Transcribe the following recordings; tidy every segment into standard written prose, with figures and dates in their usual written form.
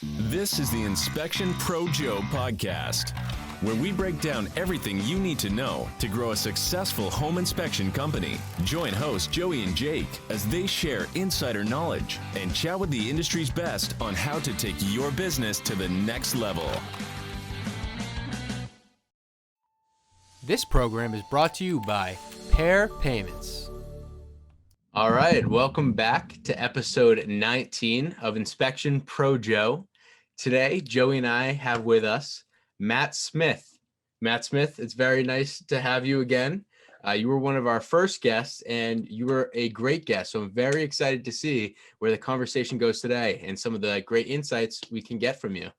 This is the Inspection Pro Joe podcast, where we break down everything you need to know to grow a successful home inspection company. Join hosts Joey and Jake as they share insider knowledge and chat with the industry's best on how to take your business to the next level. This program is brought to you by Pair Payments. All right, welcome back to episode 19 of Inspection Pro Joe. Today, Joey and I have with us Matt Smith. Matt Smith, it's very nice to have you again. You were one of our first guests, and you were a great guest. So I'm very excited to see where the conversation goes today and some of the great insights we can get from you.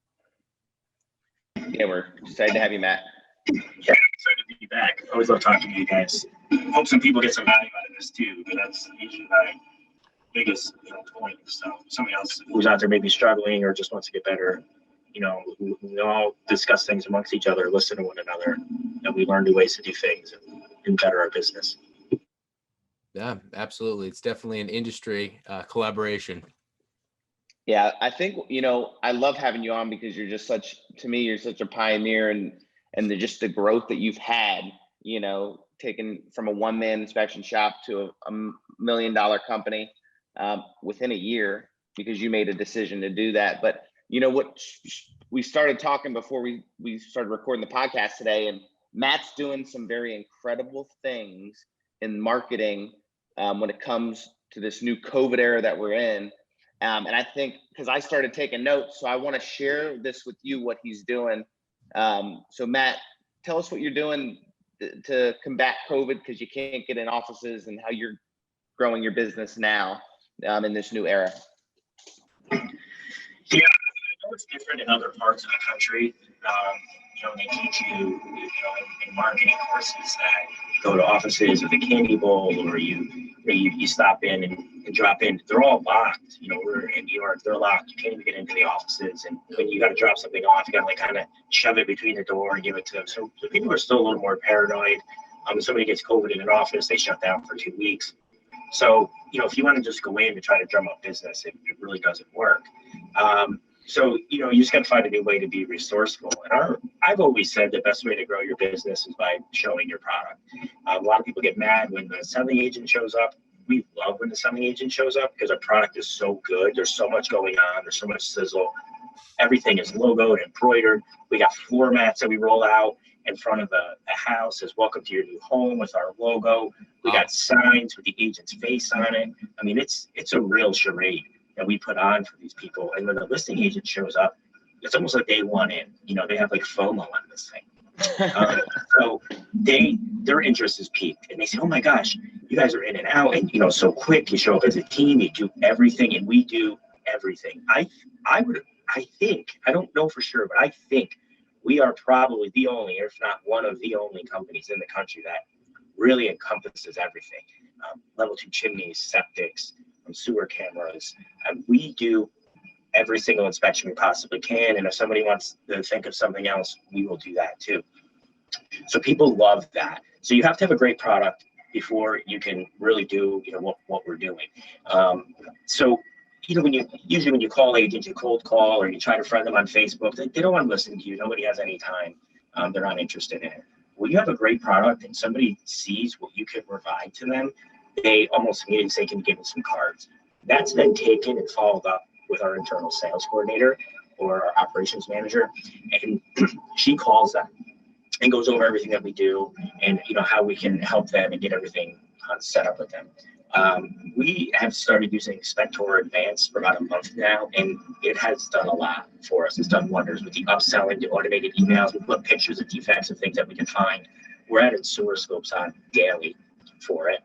Yeah, we're excited to have you, Matt. Yeah, excited to be back. Always love talking to you guys. Hope some people get some value out of this too, but that's usually my biggest point. So somebody else who's out there maybe struggling or just wants to get better, we all discuss things amongst each other, listen to one another, and we learn new ways to do things and better our business. Yeah, absolutely. It's definitely an industry collaboration. Yeah, I think, I love having you on because you're such a pioneer and the growth that you've had, taken from a one-man inspection shop to a $1 million company within a year because you made a decision to do that. But what we started talking before we started recording the podcast today, and Matt's doing some very incredible things in marketing when it comes to this new COVID era that we're in. And I think because I started taking notes, so I want to share this with you, what he's doing. So Matt, tell us what you're doing to combat COVID, because you can't get in offices, and how you're growing your business now in this new era. Yeah, I know it's different in other parts of the country. They teach you, in marketing courses that you go to offices with a candy bowl, or you stop in and drop in. They're all locked. We're in New York, they're locked. You can't even get into the offices. And when you got to drop something off, you got to kind of shove it between the door and give it to them. So people are still a little more paranoid. If somebody gets COVID in an office, they shut down for 2 weeks. So, if you want to just go in and try to drum up business, it really doesn't work. So, you just got to find a new way to be resourceful. And I've always said the best way to grow your business is by showing your product. A lot of people get mad when the selling agent shows up. We love when the selling agent shows up because our product is so good. There's so much going on. There's so much sizzle. Everything is logoed and embroidered. We got floor mats that we roll out in front of the house as welcome to your new home with our logo. We got signs with the agent's face on it. I mean, it's a real charade that we put on for these people. And when the listing agent shows up, it's almost like day one in. They have like FOMO on this thing. So their interest is piqued, and they say, "Oh my gosh, you guys are in and out, and so quick. You show up as a team, you do everything, and we do everything." I think, I don't know for sure, but I think we are probably the only, if not one of the only companies in the country that really encompasses everything. Level 2 chimneys, septics, sewer cameras. We do every single inspection we possibly can. And if somebody wants to think of something else, we will do that too. So people love that. So you have to have a great product before you can really do, what we're doing. So, when you call agents, you cold call, or you try to friend them on Facebook, they don't want to listen to you. Nobody has any time. They're not interested in it. When you have a great product and somebody sees what you can provide to them, they almost immediately say, "Can you give me some cards?" That's then taken and followed up with our internal sales coordinator or our operations manager, and she calls them and goes over everything that we do and how we can help them and get everything set up with them. We have started using Spector Advanced for about a month now, and it has done a lot for us. It's done wonders with the upselling, the automated emails. We put pictures of defects and things that we can find. We're adding sewer scopes on daily for it.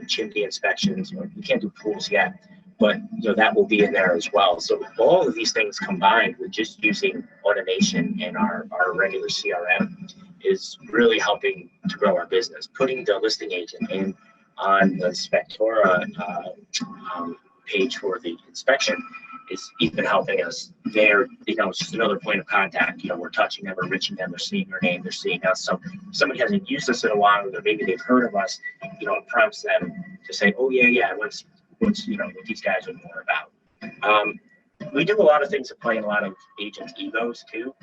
Chimney inspections. We can't do pools yet, but that will be in there as well. So all of these things combined with just using automation in our regular CRM is really helping to grow our business. Putting the listing agent in on the Spectora page for the inspection is even helping us there. It's just another point of contact. We're touching them, we're reaching them, they're seeing our name, they're seeing us. So if somebody hasn't used us in a while, or maybe they've heard of us, it prompts them to say, "Oh yeah, what's what these guys are more about." we do a lot of things that play in a lot of agents' egos too.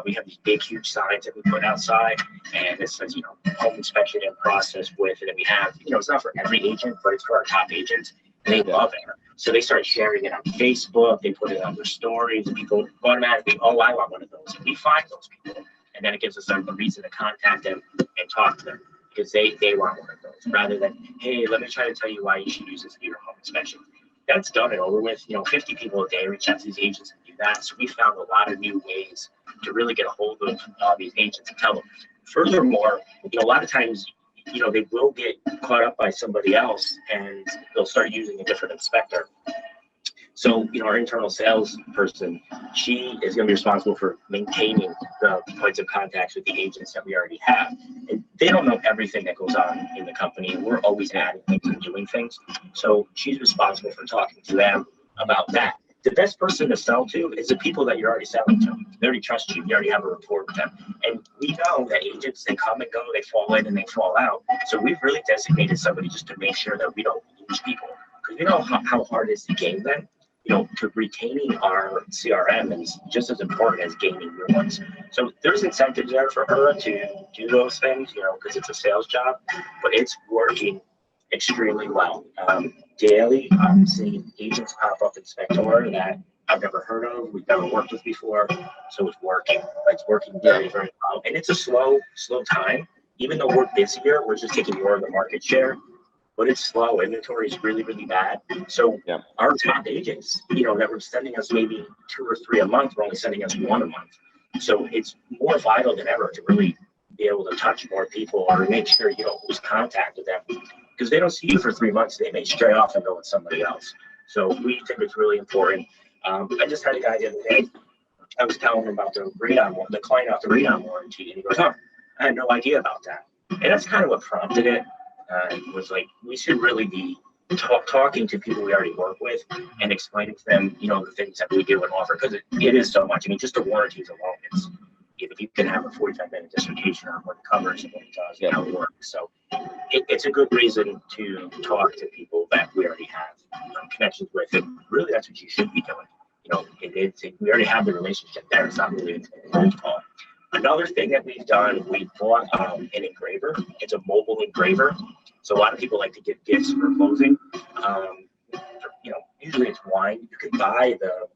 We have these big, huge signs that we put outside, and it says, home inspection in process with, and then we have, it's not for every agent, but it's for our top agents, and they love it. So they start sharing it on Facebook, they put it on their stories, and people automatically, oh, I want one of those. And we find those people, and then it gives us a reason to contact them and talk to them, because they want one of those, rather than, hey, let me try to tell you why you should use this for your home inspection. That's done and over with. 50 people a day reach out to these agents and do that. So we found a lot of new ways to really get a hold of these agents and tell them. Furthermore, a lot of times, they will get caught up by somebody else and they'll start using a different inspector. So, our internal sales person, she is going to be responsible for maintaining the points of contacts with the agents that we already have. And they don't know everything that goes on in the company. We're always adding things and doing things. So she's responsible for talking to them about that. The best person to sell to is the people that you're already selling to. They already trust you. You already have a rapport with them. And we know that agents, they come and go, they fall in and they fall out. So we've really designated somebody just to make sure that we don't lose people. Because we know how hard it is to gain them. To retaining our CRM is just as important as gaining new ones. So there's incentives there for her to do those things, because it's a sales job, but it's working extremely well. Daily, I'm seeing agents pop up in Spector that I've never heard of, we've never worked with before. So it's working. It's working very, very well. And it's a slow time. Even though we're busier, we're just taking more of the market share. But it's slow. Inventory is really, really bad. So our top agents, that were sending us maybe 2 or 3 a month, we're only sending us 1 a month. So it's more vital than ever to really be able to touch more people or make sure you don't lose contact with them. Because they don't see you for 3 months, they may stray off and go with somebody else. So we think it's really important. I just had a guy the other day, I was telling him about the client off the radon warranty, and he goes, I had no idea about that. And that's kind of what prompted it. It was like, we should really be talking to people we already work with and explaining to them, the things that we do and offer, because it is so much. I mean, just the warranties alone, if you can have a 45-minute dissertation on what it covers and what it does and how it works. So it's a good reason to talk to people that we already have connections with, and really that's what you should be doing. We already have the relationship there. It's not really a cold call. Another thing that we've done, we bought an engraver. It's a mobile engraver. So a lot of people like to give gifts for closing. Usually it's wine. You can buy the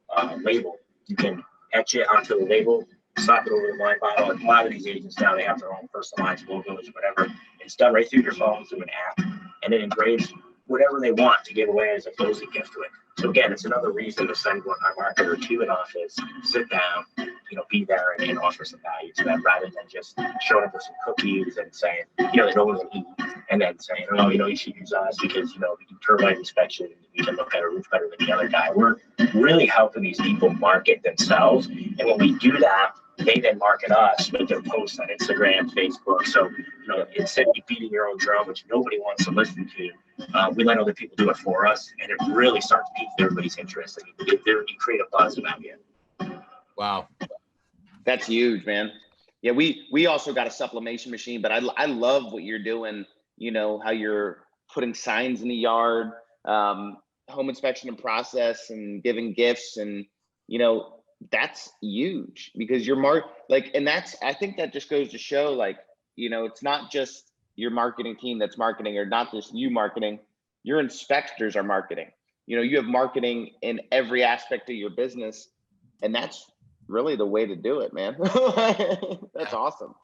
label. You can etch it onto the label, slap it over the wine bottle. A lot of these agents now, they have their own personalized logos, whatever. It's done right through your phone through an app, and it engraves whatever they want to give away as a closing gift to it. So again, it's another reason to send our marketer to an office, sit down, be there and offer some value to them, rather than just showing up with some cookies and saying, they don't want to eat, and then saying, you should use us because, we do termite inspection, we can look at a roof better than the other guy. We're really helping these people market themselves. And when we do that, they then market us with their posts on Instagram, Facebook. So, instead of beating your own drum, which nobody wants to listen to, we let other people do it for us, and it really starts piquing everybody's interest. You create a buzz about you. Wow. That's huge, man. Yeah, we also got a sublimation machine, but I love what you're doing, how you're putting signs in the yard, home inspection and process, and giving gifts, and, that's huge, because you're and I think that just goes to show, it's not just your marketing team that's marketing, or not just you marketing, your inspectors are marketing. You have marketing in every aspect of your business, and that's really the way to do it, man. That's awesome.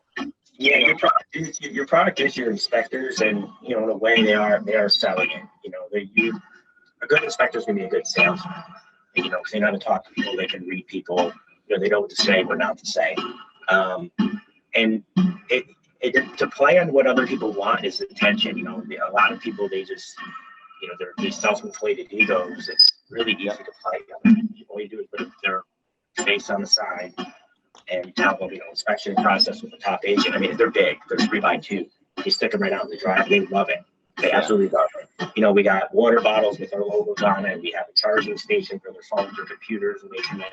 Yeah, your product is your inspectors, and in a way they are selling it. A good inspector is going to be a good salesman. Because they know how to talk to people, they can read people. They know what to say, what not to say. And to play on what other people want is attention. A lot of people, they just, they're these self-inflated egos. It's really easy to play on. All you do is put their face on the side and tell them, inspection process with the top agent. I mean, if they're big, they're 3x2. You stick them right out in the drive. They love it. They absolutely love it. We got water bottles with our logos on it. We have a charging station for their phones or computers when they come in.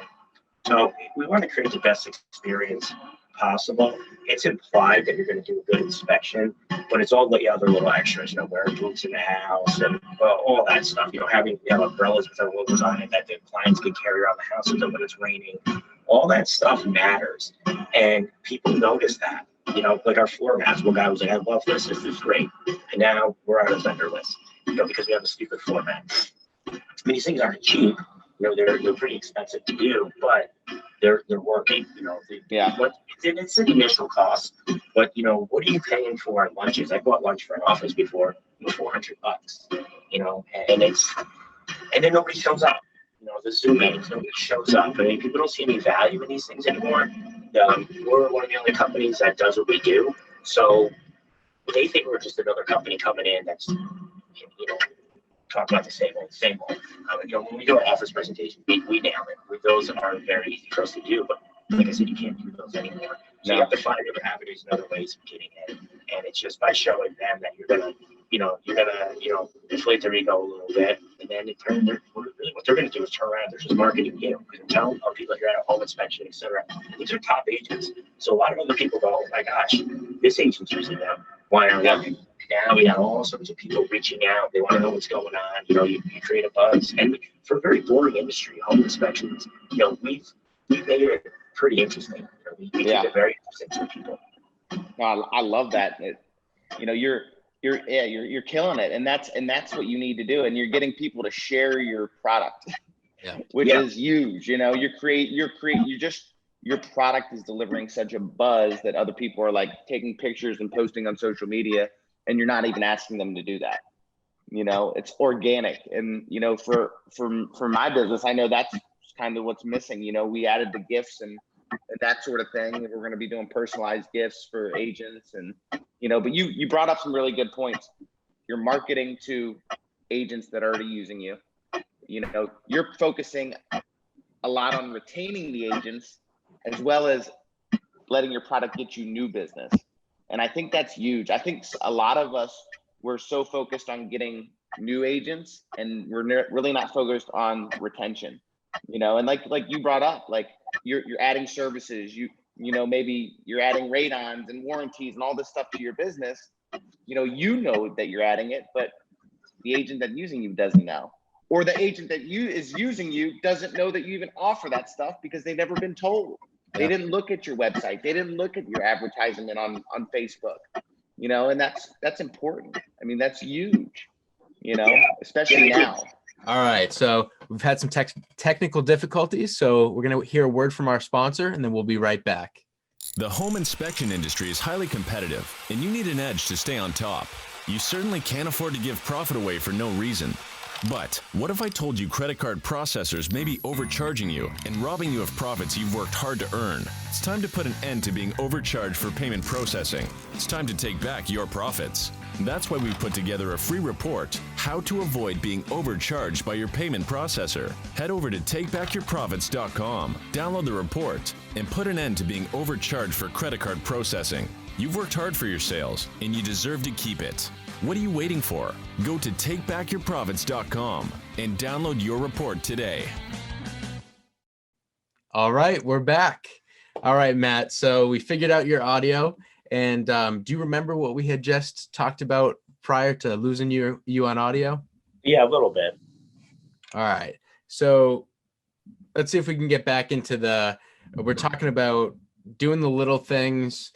So we want to create the best experience possible. It's implied that you're going to do a good inspection, but it's all the other little extras, wearing boots in the house and all that stuff. Having umbrellas with our logos on it that the clients can carry around the house when it's raining. All that stuff matters, and people notice that. Like our floor mats. One guy was like, "I love this. This is great," and now we're on a vendor list, because we have a stupid floor mat. These things aren't cheap. They're pretty expensive to do, but they're working. But it's an initial cost. But what are you paying for lunches? I bought lunch for an office before, $400. And then nobody shows up. The Zoom meetings, nobody shows up. I mean, people don't see any value in these things anymore. We're one of the only companies that does what we do, so they think we're just another company coming in that's talk about the same old. When we do an office presentation, we nail it. Those are very easy for us to do, but like I said, you can't do those anymore. So you have to find other avenues and other ways of getting in. And it's just by showing them that you're gonna inflate their ego a little bit, and then what they're gonna do is turn around. They're just marketing you because they're telling people you're at a home inspection, etc. These are top agents, so a lot of other people go, "Oh my gosh, this agent's using them. Why aren't we?" Now we have all sorts of people reaching out. They want to know what's going on. You create a buzz. And for a very boring industry, home inspections, we've made it pretty interesting. We keep it very interesting to people. No, I love that. You're killing it, and that's what you need to do. And you're getting people to share your product, which is huge. Your product is delivering such a buzz that other people are like taking pictures and posting on social media. And you're not even asking them to do that. It's organic. And, for my business, I know that's kind of what's missing. We added the gifts and that sort of thing. We're going to be doing personalized gifts for agents and, but you brought up some really good points. You're marketing to agents that are already using you. You're focusing a lot on retaining the agents as well as letting your product get you new business. And I think that's huge. I think a lot of us, we're so focused on getting new agents and we're really not focused on retention, and like you brought up, like you're adding services, maybe you're adding radons and warranties and all this stuff to your business. That you're adding it, but the agent that's using you doesn't know, or the agent that is using you doesn't know that you even offer that stuff because they've never been told. They didn't look at your website. They didn't look at your advertisement on Facebook, and that's important. I mean, that's huge, especially now. All right. So we've had some technical difficulties. So we're going to hear a word from our sponsor and then we'll be right back. The home inspection industry is highly competitive and you need an edge to stay on top. You certainly can't afford to give profit away for no reason. But what if I told you credit card processors may be overcharging you and robbing you of profits you've worked hard to earn? It's time to put an end to being overcharged for payment processing. It's time to take back your profits. That's why we've put together a free report, How to Avoid Being Overcharged by Your Payment Processor. Head over to takebackyourprofits.com, download the report, and put an end to being overcharged for credit card processing. You've worked hard for your sales, and you deserve to keep it. What are you waiting for? Go to takebackyourprofits.com and download your report today. All right, we're back. All right, Matt. So we figured out your audio. And do you remember what we had just talked about prior to losing you on audio? Yeah, a little bit. All right. So let's see if we can get back into we're talking about doing the little things,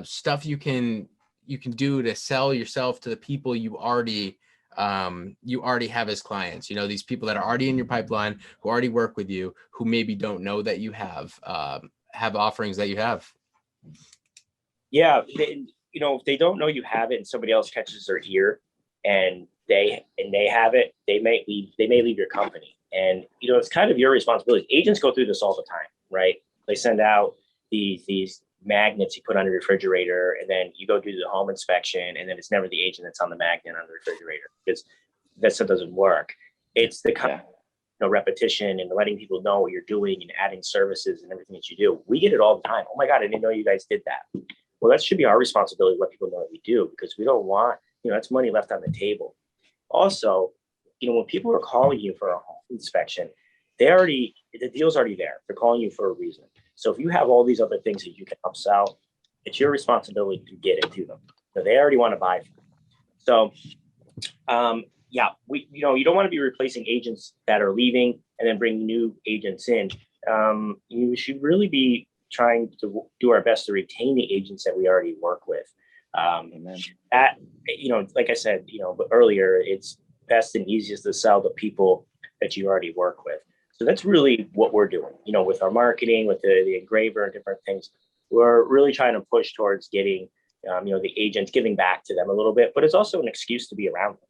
stuff you can do to sell yourself to the people you already have as clients. These people that are already in your pipeline, who already work with you, who maybe don't know that you have offerings that you have. Yeah, if they don't know you have it and somebody else catches their ear and they have it, they may leave your company. And it's kind of your responsibility. Agents go through this all the time, right? They send out these magnets you put on a refrigerator, and then you go do the home inspection, and then it's never the agent that's on the magnet on the refrigerator, because that stuff doesn't work. It's the kind of repetition and letting people know what you're doing and adding services and everything that you do. We get it all the time. Oh my God, I didn't know you guys did that. Well, that should be our responsibility to let people know what we do, because we don't want, that's money left on the table. Also, when people are calling you for a home inspection, the deal's already there. They're calling you for a reason. So if you have all these other things that you can upsell, it's your responsibility to get into them. So they already want to buy from you. So yeah, you don't want to be replacing agents that are leaving and then bring new agents in. You should really be trying to do our best to retain the agents that we already work with. That, like I said, but earlier, it's best and easiest to sell the people that you already work with. So that's really what we're doing, with our marketing, with the engraver and different things. We're really trying to push towards getting, the agents, giving back to them a little bit, but it's also an excuse to be around them.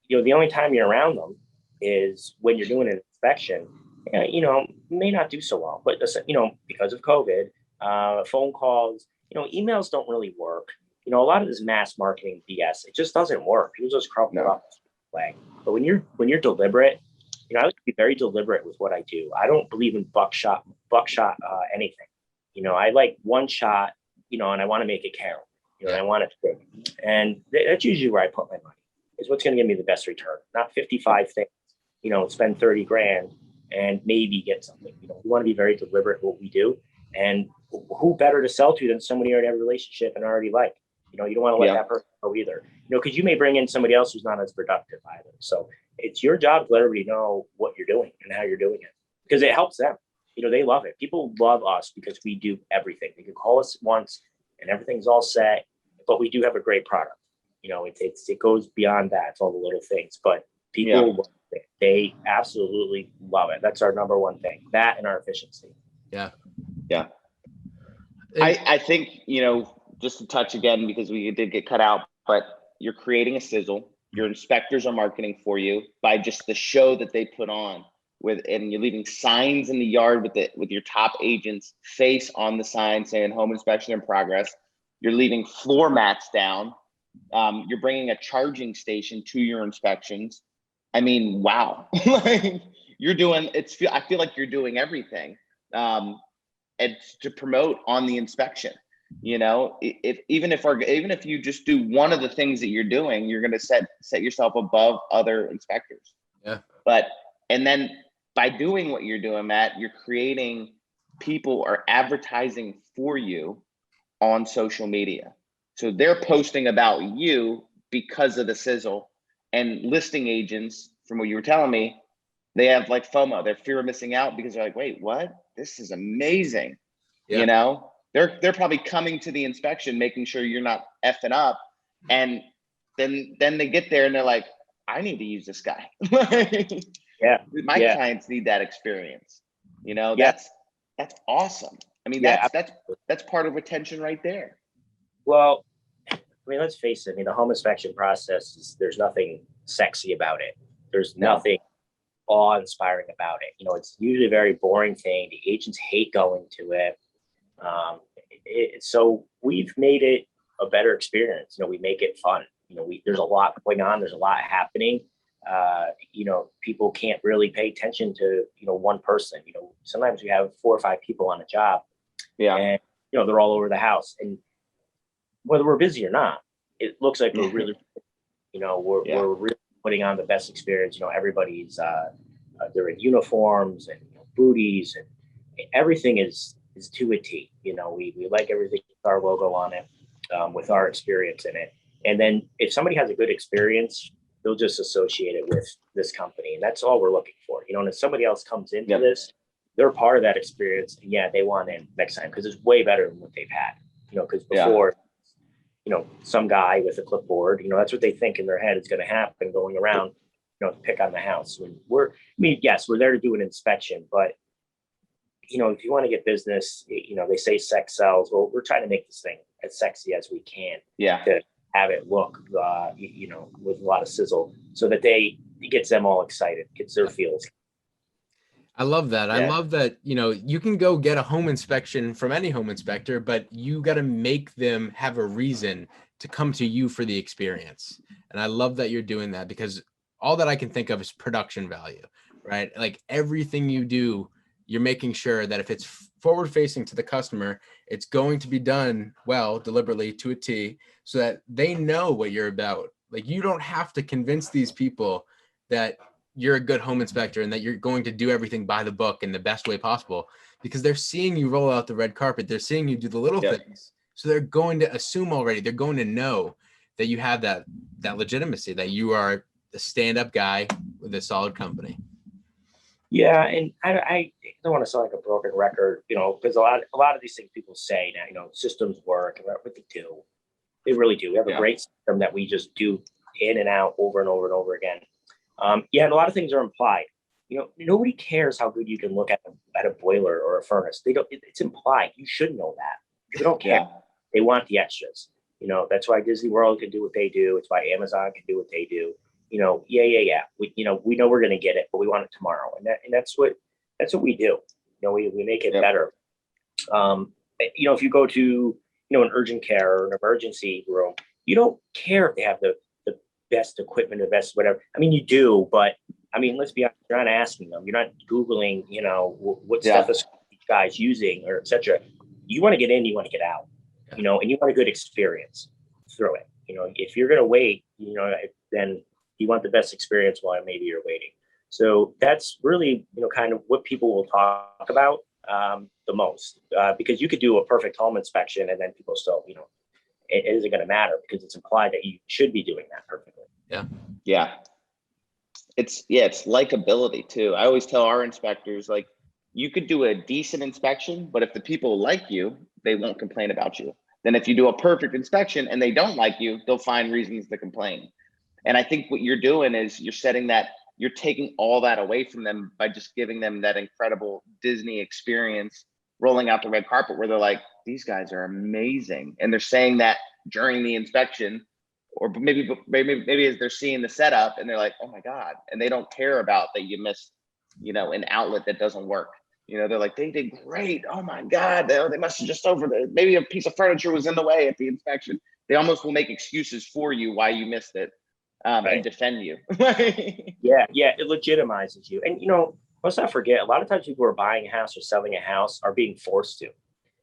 The only time you're around them is when you're doing an inspection. May not do so well, but because of COVID, phone calls, emails don't really work. A lot of this mass marketing BS, it just doesn't work. People just crumple up way. But when you're deliberate, I like to be very deliberate with what I do. I don't believe in buckshot anything. I like one shot, and I want to make it count. And I want it to big. And that's usually where I put my money. Is what's going to give me the best return, not 55 things. Spend 30 grand and maybe get something. We want to be very deliberate with what we do. And who better to sell to than somebody you already have a relationship and already like. You don't want to let that person go either. Because you may bring in somebody else who's not as productive either. So it's your job to let everybody know what you're doing and how you're doing it, because it helps them. They love it. People love us because we do everything. They can call us once and everything's all set, but we do have a great product. It goes beyond that. It's all the little things, but people love it. They absolutely love it. That's our number one thing. That and our efficiency. Yeah. I think, just to touch again, because we did get cut out, but you're creating a sizzle. Your inspectors are marketing for you by just the show that they put on and you're leaving signs in the yard with your top agent's face on the sign saying home inspection in progress. You're leaving floor mats down. You're bringing a charging station to your inspections. I mean, wow. You're doing I feel like you're doing everything and to promote on the inspection. Even if you just do one of the things that you're doing, you're going to set yourself above other inspectors. Yeah. And then by doing what you're doing, Matt, you're creating people are advertising for you on social media. So they're posting about you because of the sizzle, and listing agents, from what you were telling me, they have like FOMO, their fear of missing out, because they're like, wait, what? This is amazing. Yeah. They're probably coming to the inspection, making sure you're not effing up. And then they get there and they're like, I need to use this guy. My clients need that experience. That's awesome. I mean, that's part of retention right there. Well, let's face it. The home inspection process there's nothing sexy about it. There's nothing awe-inspiring about it. It's usually a very boring thing. The agents hate going to it. So we've made it a better experience. We make it fun. There's a lot going on. There's a lot happening. People can't really pay attention to, one person. Sometimes we have 4 or 5 people on a job. Yeah. And, they're all over the house. And whether we're busy or not, it looks like we're really, we're really putting on the best experience. Everybody's, they're in uniforms and booties, and everything is to a T. We like everything with our logo on it, with our experience in it. And then if somebody has a good experience, they'll just associate it with this company. And that's all we're looking for. And if somebody else comes into this, they're part of that experience. And they want in next time because it's way better than what they've had. Because before, some guy with a clipboard, that's what they think in their head is going to happen going around, to pick on the house. Yes, we're there to do an inspection, but if you want to get business, they say sex sells. Well, we're trying to make this thing as sexy as we can. To have it look, with a lot of sizzle, so that it gets them all excited, gets their feels. I love that. I love that, you can go get a home inspection from any home inspector, but you got to make them have a reason to come to you for the experience. And I love that you're doing that, because all that I can think of is production value, right? Like everything you do, you're making sure that if it's forward facing to the customer, it's going to be done well, deliberately to a T, so that they know what you're about. Like you don't have to convince these people that you're a good home inspector and that you're going to do everything by the book in the best way possible, because they're seeing you roll out the red carpet. They're seeing you do the little things. So they're going to assume already, they're going to know that you have that legitimacy, that you are a stand-up guy with a solid company. Yeah, and I don't want to sound like a broken record, because a lot of these things people say now, systems work and what they do. They really do. We have a great system that we just do in and out over and over and over again. And a lot of things are implied. Nobody cares how good you can look at a boiler or a furnace. They don't. It's implied. You should know that. People don't care. They want the extras. That's why Disney World can do what they do. It's why Amazon can do what they do. We know we're going to get it, but we want it tomorrow, and that's what we do. We make it better. If you go to an urgent care or an emergency room, you don't care if they have the best equipment, the best whatever. I mean, you do, but I mean, let's be honest, you're not asking them. You're not Googling, what stuff is these guys using or et cetera. You want to get in, you want to get out, and you want a good experience through it. If you're going to wait, then you want the best experience while maybe you're waiting. So that's really, kind of what people will talk about the most, because you could do a perfect home inspection and then people still, it isn't going to matter because it's implied that you should be doing that perfectly. Yeah. It's likability too. I always tell our inspectors, like, you could do a decent inspection, but if the people like you, they won't complain about you. Then if you do a perfect inspection and they don't like you, they'll find reasons to complain. And I think what you're doing is you're taking all that away from them by just giving them that incredible Disney experience, rolling out the red carpet where they're like, these guys are amazing. And they're saying that during the inspection, or maybe as they're seeing the setup and they're like, oh my God. And they don't care about that you missed, an outlet that doesn't work. They're like, they did great. Oh my God. They must have just maybe a piece of furniture was in the way at the inspection. They almost will make excuses for you why you missed it. And defend you. Yeah, it legitimizes you. And let's not forget, a lot of times people who are buying a house or selling a house are being forced to.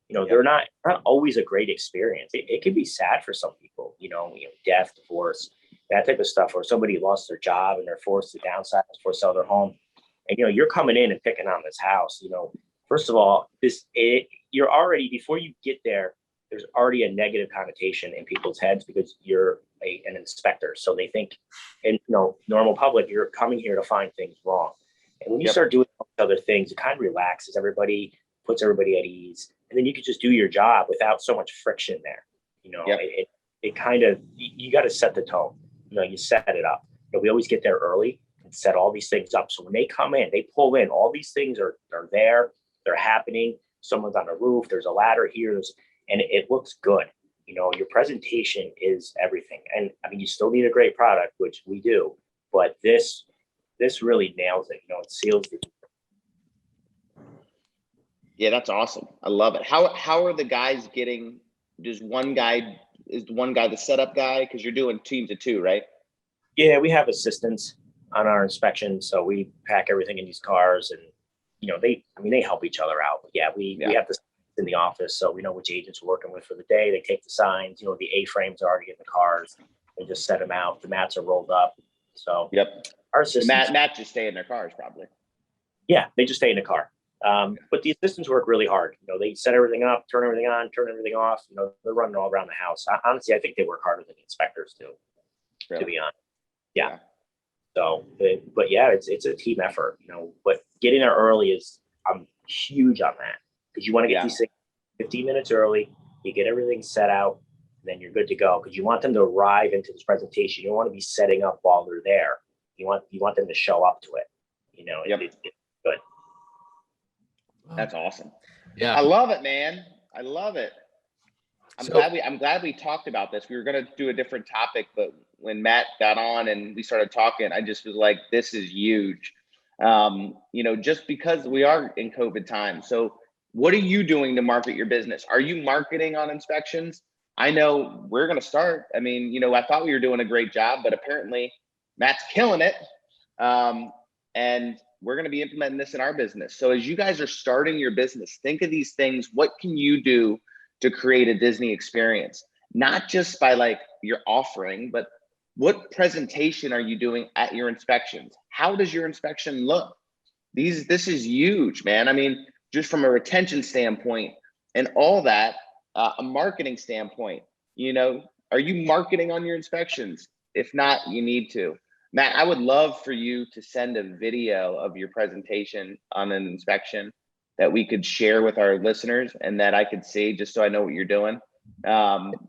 They're not always a great experience. It can be sad for some people, death, divorce, that type of stuff, or somebody lost their job and they're forced to downsize or sell their home. And you're coming in and picking on this house. First of all, you're already, before you get there, there's already a negative connotation in people's heads because you're an inspector. So they think, normal public, you're coming here to find things wrong. And when you start doing other things, it kind of relaxes everybody, puts everybody at ease. And then you can just do your job without so much friction there. It kind of, you got to set the tone. You set it up. We always get there early and set all these things up. So when they come in, they pull in, all these things are there, they're happening. Someone's on the roof, there's a ladder here, and it looks good. Your presentation is everything. And I mean, you still need a great product, which we do, but this really nails it. It seals the. Yeah, that's awesome. I love it. How are the guys getting? Is one guy the setup guy? Because you're doing teams of two, right? Yeah, we have assistants on our inspection, so we pack everything in these cars, and they help each other out. But we have this in the office, so we know which agents we're working with for the day. They take the signs, the A-frames are already in the cars. They just set them out. The mats are rolled up. So our assistants, Matt just stay in their cars probably. Yeah, they just stay in the car. But the assistants work really hard. They set everything up, turn everything on, turn everything off. They're running all around the house. Honestly, I think they work harder than the inspectors do, to be honest. Yeah. So, but yeah, it's a team effort, but getting there early I'm huge on that. Because you want to get these things 15 minutes early, you get everything set out, and then you're good to go. Because you want them to arrive into this presentation. You don't want to be setting up while they're there. You want them to show up to it. It's good. That's awesome. Yeah, I love it, man. I love it. I'm glad we talked about this. We were going to do a different topic, but when Matt got on and we started talking, I just was like, this is huge. Just because we are in COVID time. So what are you doing to market your business? Are you marketing on inspections? I know we're going to start. I mean, I thought we were doing a great job, but apparently Matt's killing it. And we're going to be implementing this in our business. So as you guys are starting your business, think of these things. What can you do to create a Disney experience? Not just by like your offering, but what presentation are you doing at your inspections? How does your inspection look? This is huge, man. I mean, just from a retention standpoint and all that, a marketing standpoint, are you marketing on your inspections? If not, you need to. Matt, I would love for you to send a video of your presentation on an inspection that we could share with our listeners and that I could see, just so I know what you're doing,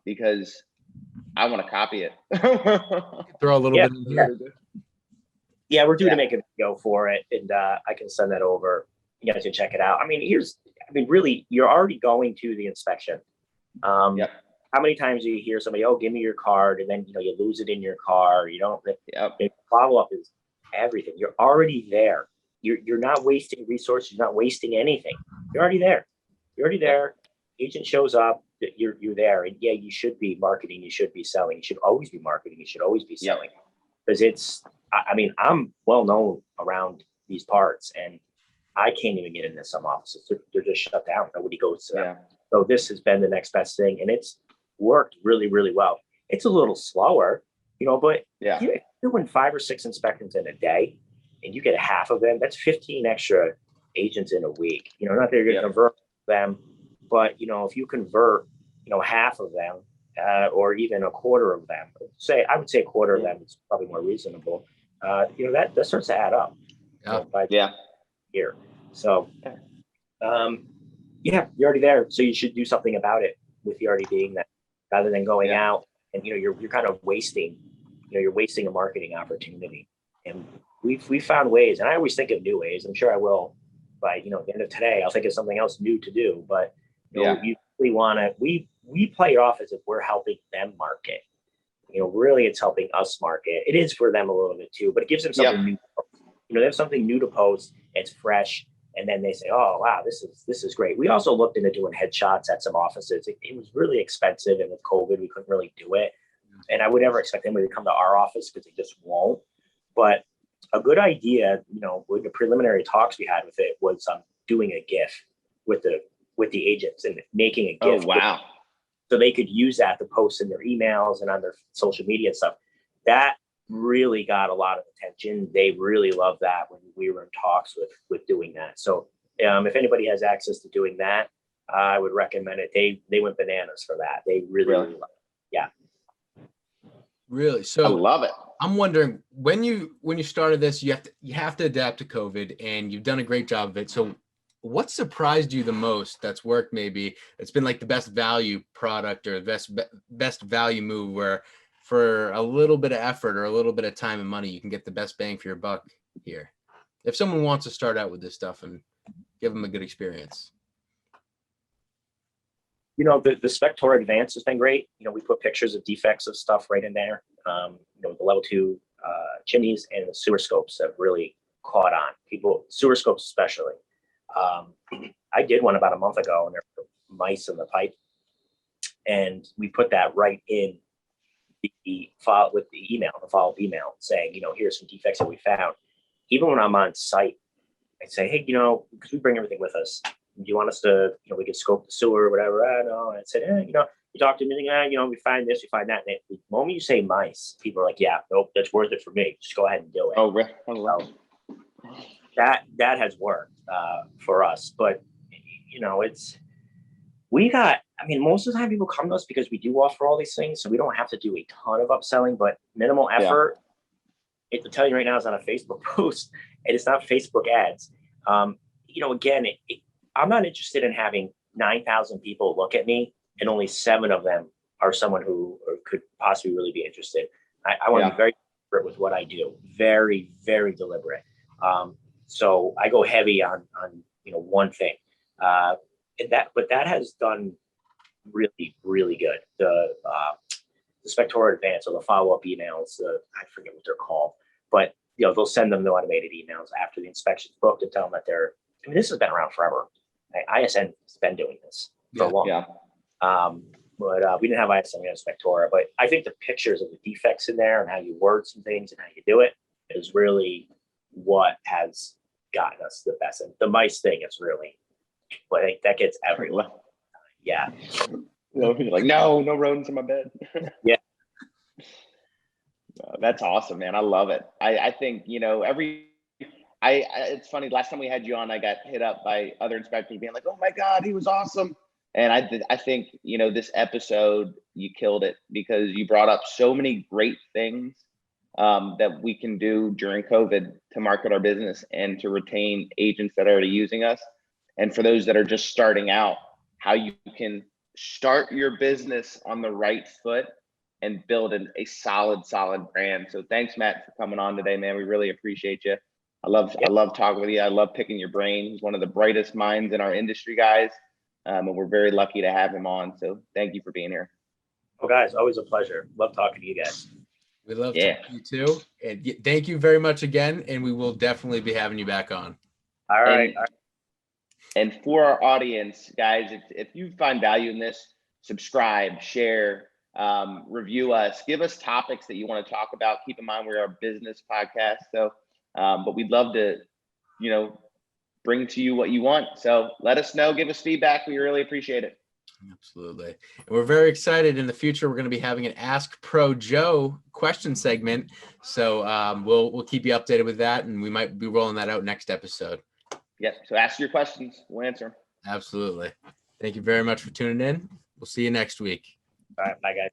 because I want to copy it. Throw a little bit in here. Yeah, we're due to make a video for it, and I can send that over. You guys can check it out. I mean, really, you're already going to the inspection. How many times do you hear somebody, "Oh, give me your card," and then you lose it in your car? You don't. Follow up is everything. You're already there. You're not wasting resources. You're not wasting anything. You're already there. Agent shows up. You're there, and yeah, you should be marketing. You should be selling. You should always be marketing. You should always be selling, because it's. I mean, I'm well known around these parts, and I can't even get into some offices. They're just shut down. Nobody goes to them. So this has been the next best thing, and it's worked really, really well. It's a little slower, but you're doing 5 or 6 inspections in a day, and you get half of them. That's 15 extra agents in a week. Not that you're going to convert them, but if you convert, half of them, or even a quarter of them, I would say a quarter of them is probably more reasonable. That starts to add up. By year. So, you're already there. So you should do something about it with you already being there, rather than going out and you're kind of wasting. You're wasting a marketing opportunity. And we found ways, and I always think of new ways. I'm sure I will by the end of today. I'll think of something else new to do. But you really want to. We play it off as if we're helping them market. Really, it's helping us market. It is for them a little bit too, but it gives them something new. They have something new to post. It's fresh, and then they say, "Oh, wow, this is great." We also looked into doing headshots at some offices. It was really expensive, and with COVID, we couldn't really do it. And I would never expect anybody to come to our office because they just won't. But a good idea, with the preliminary talks we had with it, was doing a GIF with the agents and making a GIF. Oh, wow. So they could use that to post in their emails and on their social media and stuff. That really got a lot of attention. They really loved that when we were in talks with doing that. So if anybody has access to doing that, I would recommend it. They went bananas for that. They really loved it. Yeah. Really? So I love it. I'm wondering, when you started this, you have to adapt to COVID, and you've done a great job of it. So what surprised you the most that's worked? Maybe it's been like the best value product or best value move, where for a little bit of effort or a little bit of time and money, you can get the best bang for your buck here. If someone wants to start out with this stuff and give them a good experience. The Spectora Advance has been great. We put pictures of defects of stuff right in there. The level 2 chimneys and the sewer scopes have really caught on. Sewer scopes especially. I did one about a month ago, and there were mice in the pipe, and we put that right in the file with the follow-up email saying, here's some defects that we found. Even when I'm on site, I say, hey, because we bring everything with us. Do you want us to, we could scope the sewer or whatever? No. And I said, you talk to me, we find this, we find that. And the moment you say mice, people are like, yeah, nope, that's worth it for me. Just go ahead and do it. Oh, really? So that has worked for us. But, most of the time people come to us because we do offer all these things. So we don't have to do a ton of upselling, but minimal effort. To tell you right now, is on a Facebook post, and it's not Facebook ads. Again, I'm not interested in having 9,000 people look at me and only 7 of them are someone who could possibly really be interested. I want to be very deliberate with what I do. Very, very deliberate. So I go heavy on one thing. But that has done really, really good. The Spectora Advance, or the follow-up emails, I forget what they're called, but they'll send them the automated emails after the inspection's booked and tell them that this has been around forever. ISN has been doing this for a long time. But we didn't have ISN, we had Spectora. But I think the pictures of the defects in there and how you word some things and how you do it is really what has gotten us the best. And the mice thing is really, I think that gets everyone. Yeah. You're like, no rodents in my bed. Yeah. That's awesome, man. I love it. I think, it's funny. Last time we had you on, I got hit up by other inspectors being like, "Oh my God, he was awesome." And I think, this episode, you killed it because you brought up so many great things that we can do during COVID to market our business and to retain agents that are already using us. And for those that are just starting out, how you can start your business on the right foot and build a solid brand. So thanks, Matt, for coming on today, man. We really appreciate you. I love talking with you. I love picking your brain. He's one of the brightest minds in our industry, guys. And we're very lucky to have him on. So thank you for being here. Oh, guys, always a pleasure. Love talking to you guys. We love talking to you too. And thank you very much again. And we will definitely be having you back on. All right. And for our audience, guys, if you find value in this, subscribe, share, review us, give us topics that you want to talk about. Keep in mind, we're a business podcast. So, but we'd love to, bring to you what you want. So let us know, give us feedback. We really appreciate it. Absolutely. And we're very excited. In the future, we're going to be having an Ask Pro Joe question segment. So we'll keep you updated with that, and we might be rolling that out next episode. Yep. So ask your questions. We'll answer them. Absolutely. Thank you very much for tuning in. We'll see you next week. All right. Bye, guys.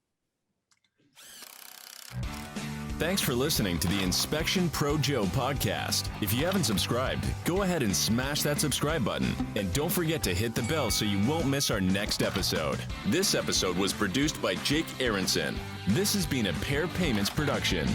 Thanks for listening to the Inspection Pro Joe podcast. If you haven't subscribed, go ahead and smash that subscribe button. And don't forget to hit the bell so you won't miss our next episode. This episode was produced by Jake Aronson. This has been a Pair Payments production.